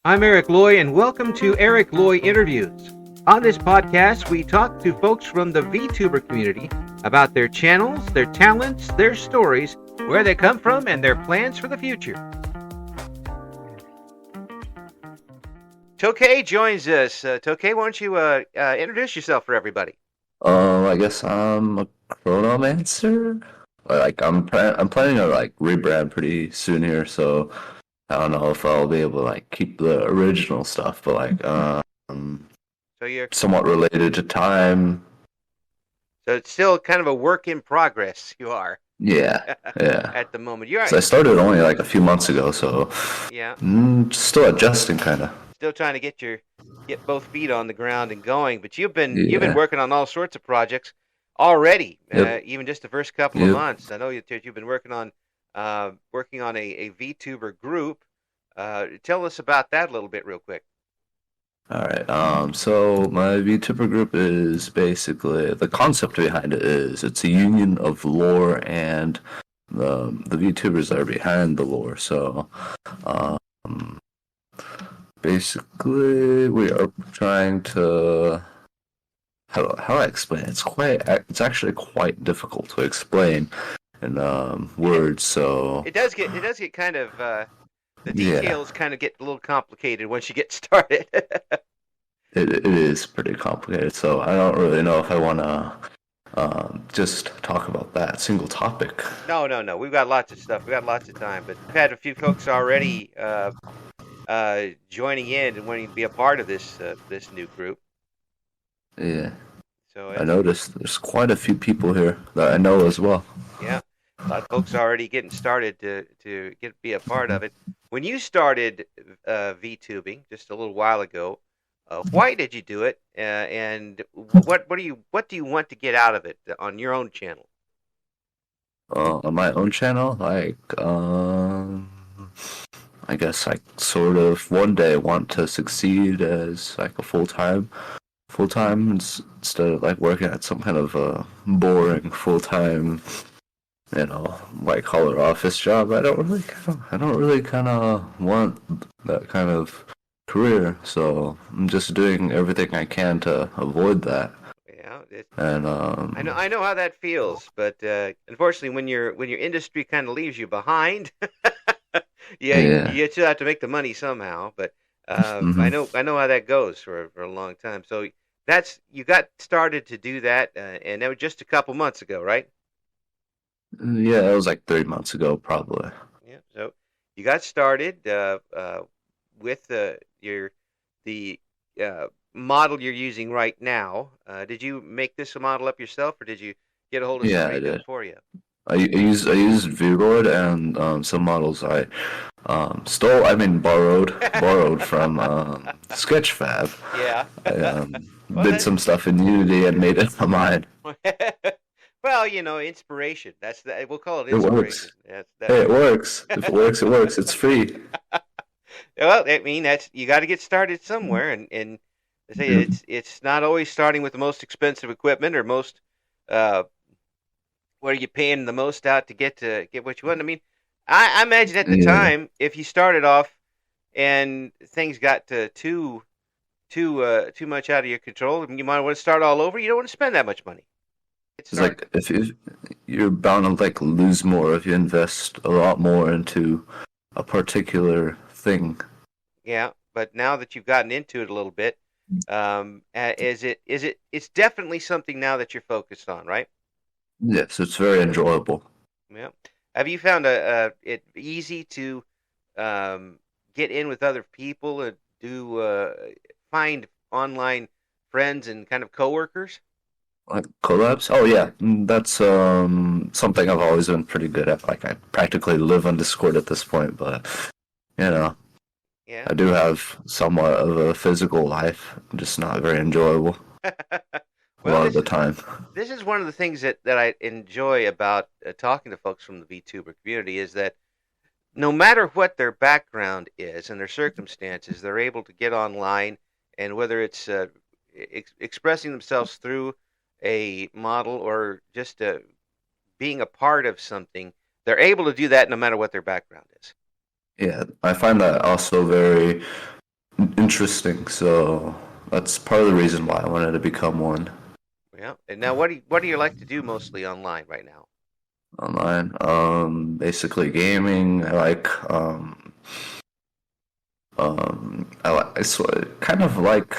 I'm Eric Loy, and welcome to Eric Loy Interviews. On this podcast, we talk to folks from the VTuber community about their channels, their talents, their stories, where they come from, and their plans for the future. Tokei joins us. Tokei, why don't you introduce yourself for everybody? I guess I'm a chronomancer. I'm planning to rebrand pretty soon here, so I don't know if I'll be able to keep the original stuff, but So you're somewhat related to time. so it's still kind of a work in progress. You are Yeah, yeah. at the moment. You're So I started only a few months ago, so yeah, still adjusting kind of. still trying to get both feet on the ground and going. But you've been Yeah. working on all sorts of projects already. Yep. Even just the first couple of Yep. months. I know you've been working on a VTuber group. Tell us about that a little bit, real quick. All right. So my VTuber group is basically the concept behind it is it's a union of lore and the VTubers that are behind the lore. So, um, basically, we are trying to how do I explain it? It's actually quite difficult to explain in words. So It does get kind of the yeah, details kind of get a little complicated once you get started. it is pretty complicated. So I don't really know if I want to just talk about that single topic. No. We've got lots of stuff. We've got lots of time, but we've had a few folks already joining in and wanting to be a part of this new group. Yeah, So I noticed there's quite a few people here that I know as well. yeah, a lot of folks already getting started to be a part of it. When you started VTubing just a little while ago, why did you do it? And what do you want to get out of it on your own channel? On my own channel, I guess I sort of one day want to succeed as a full time instead of working at some kind of boring full time, white collar office job. I don't really kind of want that kind of career. So I'm just doing everything I can to avoid that. Yeah, And I know how that feels, but unfortunately, when your industry kind of leaves you behind, yeah, yeah. you still have to make the money somehow. But hmm I know how that goes for a long time. So that's you got started to do that, and that was just a couple months ago, right? Yeah, that was 3 months ago, probably. Yeah. So you got started with the model you're using right now. Did you make this model up yourself, or did you get a hold of Yeah, somebody I to do did. it for you? I used Vroid and some models I borrowed from Sketchfab. Yeah. I Well, did some stuff in Unity and made it mine. well, inspiration. We'll call it It inspiration. works. Hey, it works. If it works, it works. It's free. Well, I mean that's you got to get started somewhere, and I say Yep. it's not always starting with the most expensive equipment or most uh, what are you paying the most out to get what you want. I mean, I imagine at the Yeah. time if you started off and things got too much out of your control, you might want to start all over. You don't want to spend that much money. Get It's started. if you're bound to lose more if you invest a lot more into a particular thing. Yeah, but now that you've gotten into it a little bit, it's definitely something now that you're focused on, right? Yes, it's very enjoyable. Yeah. Have you found it easy to get in with other people and do find online friends and kind of coworkers? Like collabs? Oh yeah, that's something I've always been pretty good at. I practically live on Discord at this point, but you know, Yeah. I do have somewhat of a physical life, just not very enjoyable a Well, lot of the time. this is one of the things that I enjoy about talking to folks from the VTuber community is that no matter what their background is and their circumstances, they're able to get online, and whether it's expressing themselves through a model or just being a part of something, they're able to do that no matter what their background is. Yeah, I find that also very interesting. So that's part of the reason why I wanted to become one Yeah. And now, what do you like to do mostly online right now? online. Basically gaming. Kind of like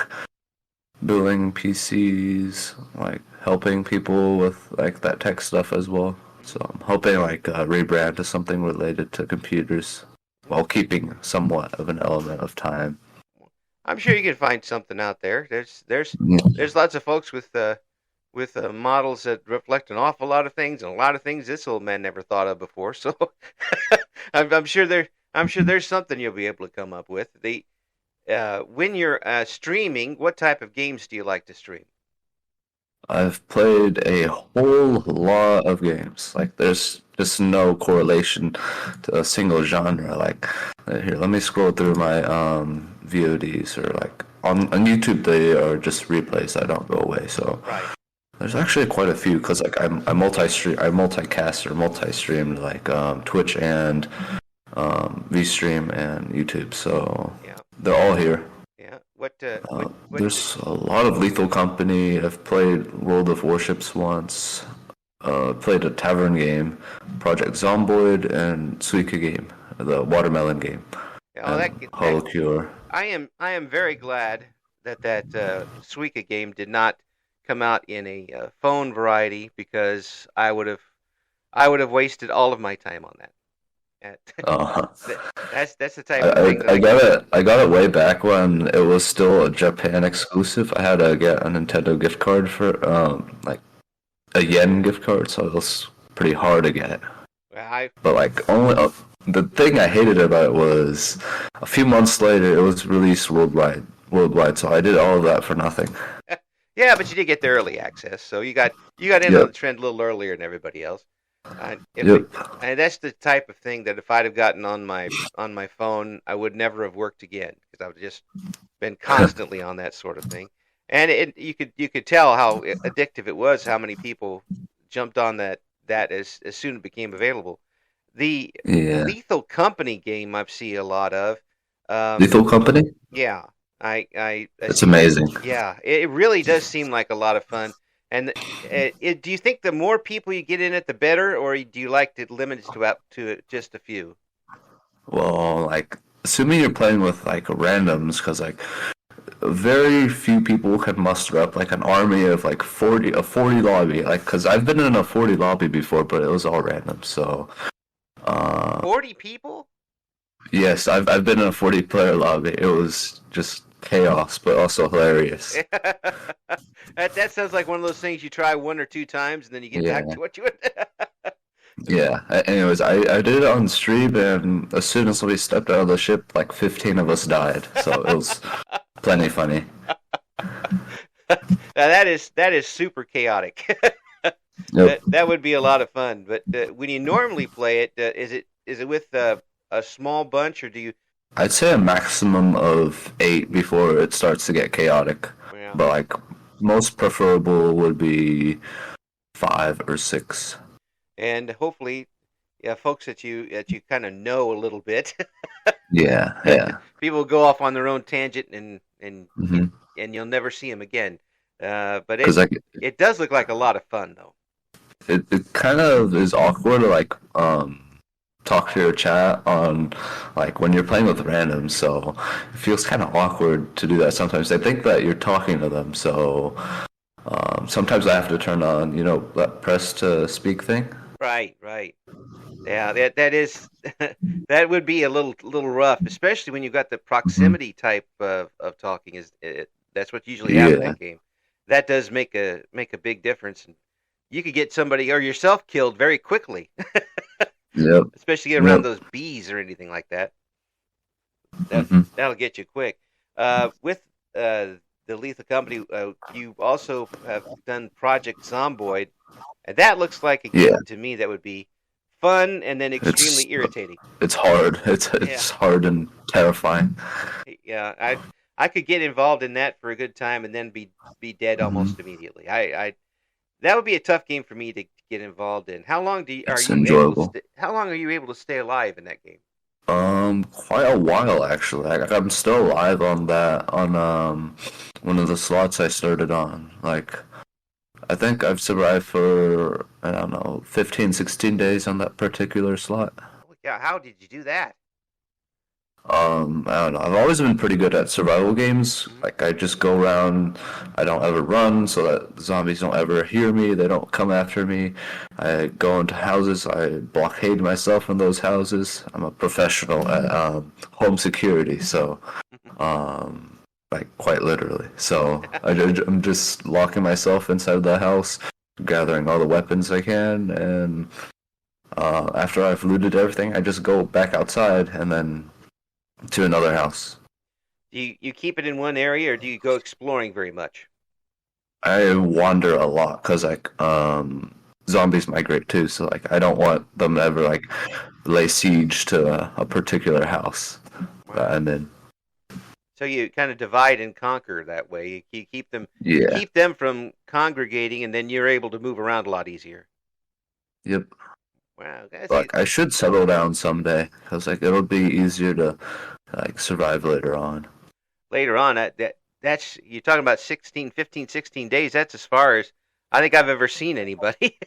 building PCs, like helping people with like that tech stuff as well. So I'm hoping like rebrand to something related to computers while keeping somewhat of an element of time. I'm sure you can find something out there. Yeah. There's lots of folks with models that reflect an awful lot of things and a lot of things this old man never thought of before. So I'm sure there's something you'll be able to come up with. The When you're streaming, what type of games do you like to stream? I've played a whole lot of games. Like, there's just no correlation to a single genre. Like, here, let me scroll through my VODs or like on YouTube. They are just replays that don't go away. So Right. there's actually quite a few because like I multicast or multi-streamed like Twitch and VStream and YouTube. So Yeah. they're all here. Yeah. There's a lot of Lethal Company. I've played World of Warships once. Played a tavern game, Project Zomboid, and Suika game, the watermelon game, Oh, and Hollow Cure. I am very glad that Suika game did not come out in a phone variety because I would have wasted all of my time on that. Uh, That's the type of thing that I got it way back when it was still a Japan exclusive. I had to get a Nintendo gift card for like a yen gift card, so it was pretty hard to get. I But like only the thing I hated about it was a few months later it was released worldwide. So I did all of that for nothing. yeah, but you did get the early access, so you got in on the Yep, trend a little earlier than everybody else. If I, yep. and that's the type of thing that if I'd have gotten on my phone, I would never have worked again because I would have just been constantly on that sort of thing. And you could tell how addictive it was, how many people jumped on that as soon as it became available. The Yeah. Lethal Company game I've seen a lot of. Um, Lethal Company? yeah, I It's see. amazing. Yeah, it really does seem like a lot of fun. And do you think the more people you get in it, the better, or do you like to limit it to up to just a few? Well, like assuming you're playing with like randoms, because like very few people can muster up like an army of like 40 lobby. Like, because I've been in a 40 lobby before, but it was all random. So, uh, 40 people? yes, I've been in a 40 player lobby. It was just chaos, but also hilarious. That sounds like one of those things you try one or two times and then you get back Yeah. to what you would. Yeah. Anyways, I did it on stream, and as soon as we stepped out of the ship, like 15 of us died. So it was plenty funny. Now that is super chaotic. Yep. That would be a lot of fun. But when you normally play it, is it with a small bunch or do you? I'd say a maximum of 8 before it starts to get chaotic. Well, But like most preferable would be 5 or 6. and hopefully, yeah, folks that you kind of know a little bit. Yeah, yeah. People go off on their own tangent hmm and you'll never see them again. But Because like it does look like a lot of fun though. it kind of is awkward to like talk to your chat on like when you're playing with randoms. So it feels kind of awkward to do that sometimes. They think that you're talking to them. So sometimes I have to turn on that press to speak thing. Right, right. Yeah, that is that would be a little rough, especially when you've got the hmm proximity type of talking. That's what usually happens in Yeah. game. That does make a big difference. And you could get somebody or yourself killed very quickly, Yep. especially get around Yep. those bees or anything like that. hmm That'll get you quick. With the Lethal Company, you also have done Project Zomboid, and that looks like a Yeah. game to me that would be fun and then It's extremely irritating. it's hard. It's Yeah, it's hard and terrifying. yeah. I could get involved in that for a good time and then be dead hmm almost immediately. I that would be a tough game for me to get involved in. How long are It's you able to enjoyable. how long are you able to stay alive in that game? Quite a while actually. I'm still alive on that on one of the slots I started on. Like I think I've survived for I don't know 15, 16 days on that particular slot. Holy cow! How did you do that? I don't know. I've always been pretty good at survival games. Mhm. Like I just go around, I don't ever run so that zombies don't ever hear me, they don't come after me. I go into houses, I blockade myself in those houses. I'm a professional at home security, so like quite literally. So I'm just locking myself inside the house, gathering all the weapons I can, and after I've looted everything, I just go back outside and then to another house. Do you keep it in one area, or do you go exploring very much? I wander a lot because like zombies migrate too, so like I don't want them to ever like lay siege to a particular house that Wow. I'm in. So you kind of divide and conquer that way. You Yeah. keep them from congregating, and then you're able to move around a lot easier. Yep. Wow, that's Like I should settle down someday because like it'll be easier to like survive later on. later on. That's you're talking about 16, 15, 16 days. That's as far as I think I've ever seen anybody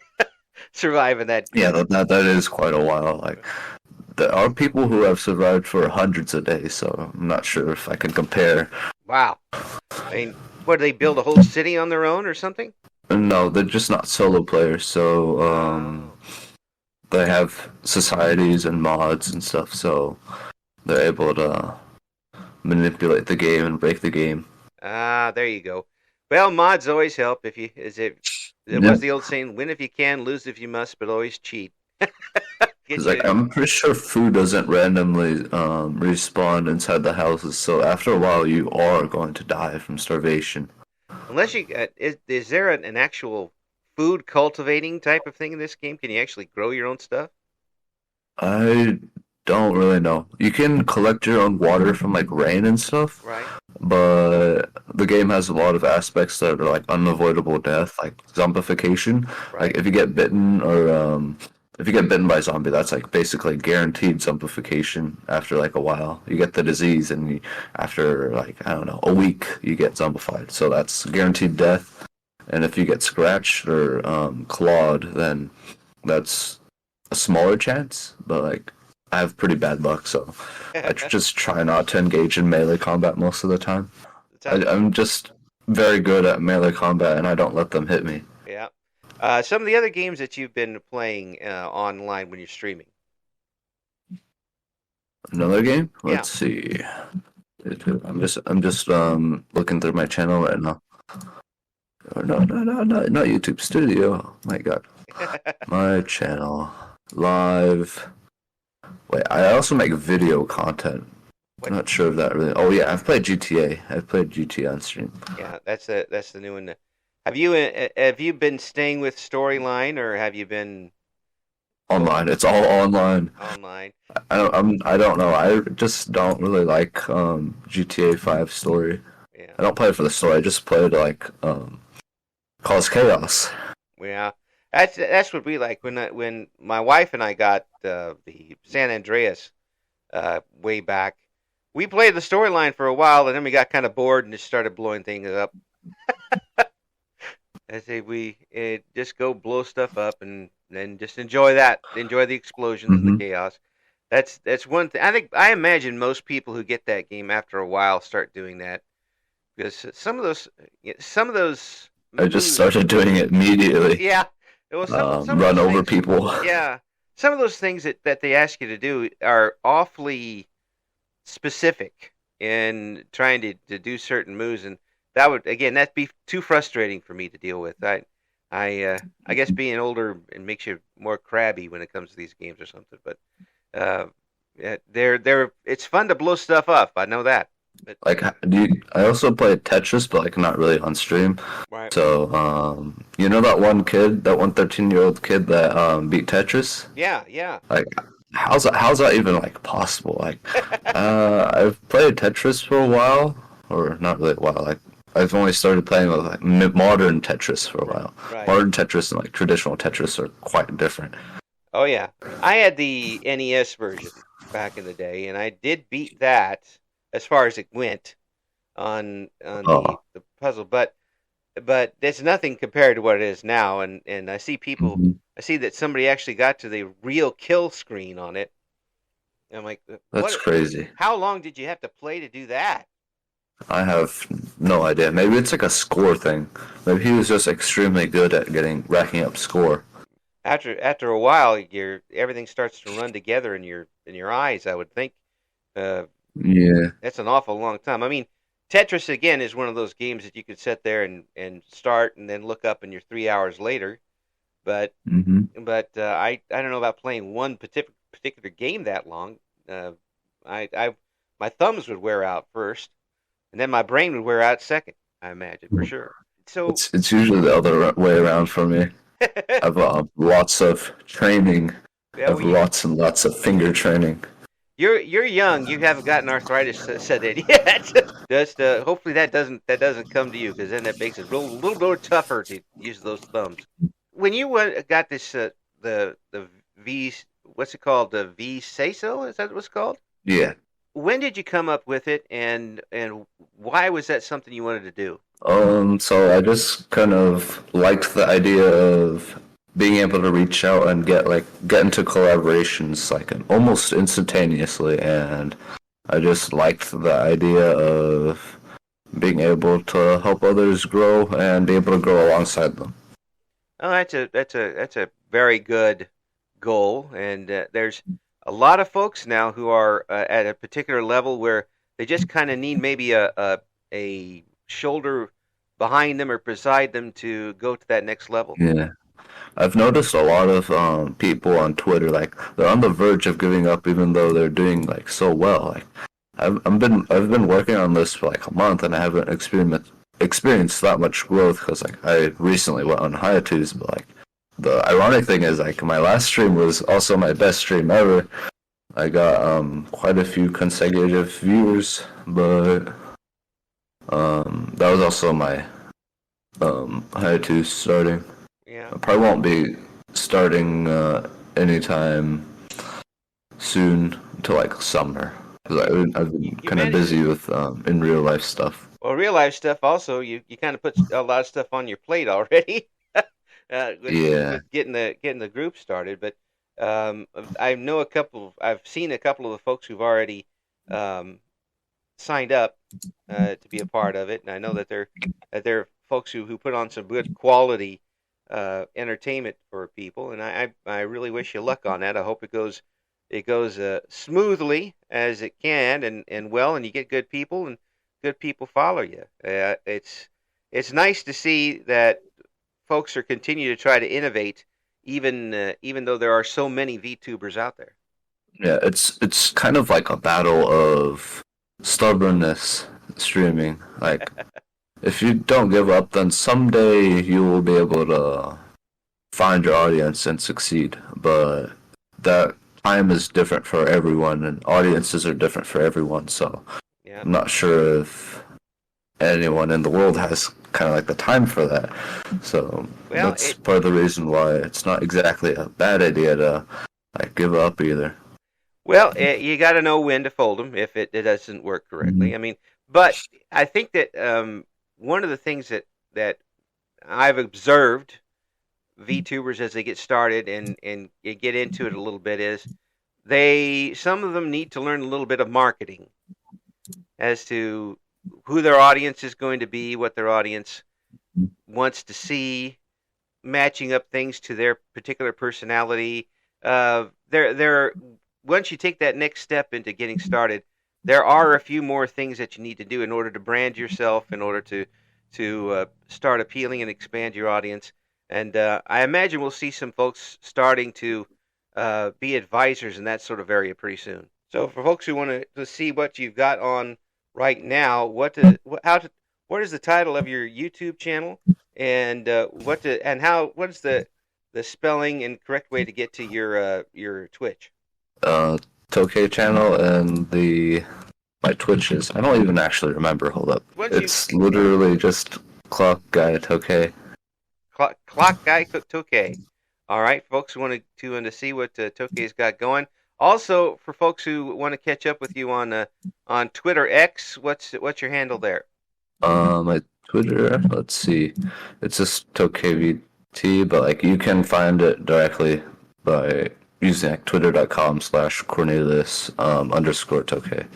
survive in that. Yeah, that is quite a while. Like there are people who have survived for hundreds of days, so I'm not sure if I can compare. Wow. I mean, what do they build a whole city on their own or something? No, they're just not solo players, so Oh. they have societies and mods and stuff, so they're able to manipulate the game and break the game. Ah, there you go. Well, mods always help if you is it was Yep. the old saying, win if you can, lose if you must, but always cheat. Because Get like you I'm pretty sure food doesn't randomly respawn inside the houses, so after a while you are going to die from starvation. unless you is there an actual food cultivating type of thing in this game? Can you actually grow your own stuff? I don't really know. You can collect your own water from like rain and stuff, Right. but the game has a lot of aspects that are like unavoidable death, like zombification. Like Right. if you get bitten or if you get bitten by a zombie, that's like basically guaranteed zombification after like a while. You get the disease and after like I don't know, a week you get zombified. So that's guaranteed death. And if you get scratched or clawed, then that's a smaller chance, but like I have pretty bad luck, so I just try not to engage in melee combat most of the time. Sounds I'm just very good at melee combat, and I don't let them hit me. yeah. Some of the other games that you've been playing online when you're streaming. Another game? Yeah. Let's see. I'm just looking through my channel right now. Oh, no, not YouTube Studio. My God, my channel live. Wait, I also make video content. I'm What? not sure if that really. Oh yeah, I've played GTA. I've played GTA on stream. Yeah, that's the new one. Have you been staying with storyline or have you been going Online. It's all online. online? I don't know. I just don't really like GTA 5 story. Yeah. I don't play it for the story. I just play to like cause chaos. Yeah. That's what we like when my wife and I got the San Andreas way back. We played the storyline for a while and then we got kind of bored and just started blowing things up. I say we just go blow stuff up and then just enjoy that. Enjoy the explosions and the Hmm. chaos. That's one thing. I imagine most people who get that game after a while start doing that because some of those I just moves. started doing it immediately. Yeah. Well, some of Run those over things. people. Yeah. Some of those things that they ask you to do are awfully specific in trying to do certain moves, and that'd be too frustrating for me to deal with. I guess being older it makes you more crabby when it comes to these games or something. But uh, yeah, they're it's fun to blow stuff up. I know that. But Like, I also play Tetris, but like not really on stream. right. So, you know that one kid, that one 13-year-old kid that beat Tetris? Yeah, yeah. Like, how's that even like possible? Like, I've played Tetris for a while, or not really a while. Like, I've only started playing with like modern Tetris for a while. Right. Modern Tetris and like traditional Tetris are quite different. Oh yeah. I had the NES version, back in the day, and I did beat that as far as it went on Oh. the puzzle, but it's nothing compared to what it is now. And I see people, Mhm. I see that somebody actually got to the real kill screen on it. And I'm like, That's what? crazy. How long did you have to play to do that? I have no idea. Maybe it's like a score thing. Maybe he was just extremely good at getting racking up score. After a while, your everything starts to run together in your eyes. I would think uh, Yeah. that's an awful long time. I mean, Tetris again is one of those games that you could sit there and start and then look up and you're 3 hours later. But Hmm. I don't know about playing one particular game that long. Uh, I my thumbs would wear out first, and then my brain would wear out second. I imagine for sure. So It's usually the other way around for me. I've lots of training. yeah, well, I've lots and lots of finger training. you're young. You haven't gotten arthritis said it yet. Just hopefully that doesn't come to you because then that makes it a little more tougher to use those thumbs. When you got this the V, what's it called, the V say so, is that what it's called? Yeah. When did you come up with it, and why was that something you wanted to do? So I just kind of liked the idea of being able to reach out and get into collaborations almost instantaneously, and I just liked the idea of being able to help others grow and be able to grow alongside them. Oh, that's a very good goal, and there's a lot of folks now who are at a particular level where they just kind of need maybe a shoulder behind them or beside them to go to that next level. Yeah. I've noticed a lot of people on Twitter like they're on the verge of giving up even though they're doing like so well. Like I've been working on this for like a month and I haven't experienced that much growth because like I recently went on hiatus, but like the ironic thing is like my last stream was also my best stream ever. I got quite a few consecutive viewers, but that was also my hiatus starting. Yeah. I probably won't be starting anytime soon until like summer because I've been You kind of managed to. busy with in real life stuff. Well, real life stuff also. You kind of put a lot of stuff on your plate already, Yeah, with getting the group started. But I know a couple. I've seen a couple of the folks who've already um, signed up to be a part of it, and I know that they're folks who put on some good quality entertainment for people, and I really wish you luck on that. I hope it goes smoothly as it can and well, and you get good people and good people follow you. It's nice to see that folks are continuing to try to innovate, even though there are so many VTubers out there. yeah. It's kind of like a battle of stubbornness streaming. Like if you don't give up, then someday you will be able to find your audience and succeed. But that time is different for everyone, and audiences are different for everyone. So Yeah. I'm not sure if anyone in the world has kind of like the time for that. So Well, that's part of the reason why it's not exactly a bad idea to like give up either. you got to know when to fold them if it doesn't work Mhm. correctly. I mean, but I think that one of the things that I've observed VTubers as they get started and you get into it a little bit is some of them need to learn a little bit of marketing as to who their audience is going to be, what their audience wants to see, matching up things to their particular personality. There. Once you take that next step into getting started, there are a few more things that you need to do in order to brand yourself, in order to start appealing and expand your audience. And I imagine we'll see some folks starting to be advisors in that sort of area pretty soon. So for folks who want to see what you've got on right now, what is the title of your YouTube channel, and what is the spelling and correct way to get to your Twitch? Uh, Tokei channel and the my Twitches. I don't even actually remember. Hold up. Once you It's literally just Clock Guy Tokei. Clock Guy Tokei. All right, folks, who want to see what Tokei's got going. Also, for folks who want to catch up with you on Twitter X, what's your handle there? My Twitter, let's see, it's just Tokei VT, but like you can find it directly by using like twitter.com/Cornelius underscore Tokei.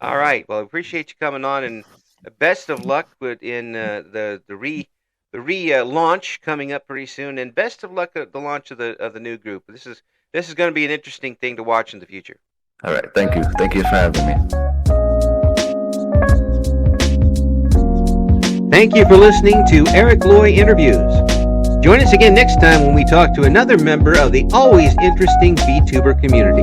All right. Well, I appreciate you coming on, and best of luck in the launch coming up pretty soon, and best of luck at the launch of the new group. This is going to be an interesting thing to watch in the future. All right, thank you for having me. Thank you for listening to Eric Loy Interviews. Join us again next time when we talk to another member of the always interesting VTuber community.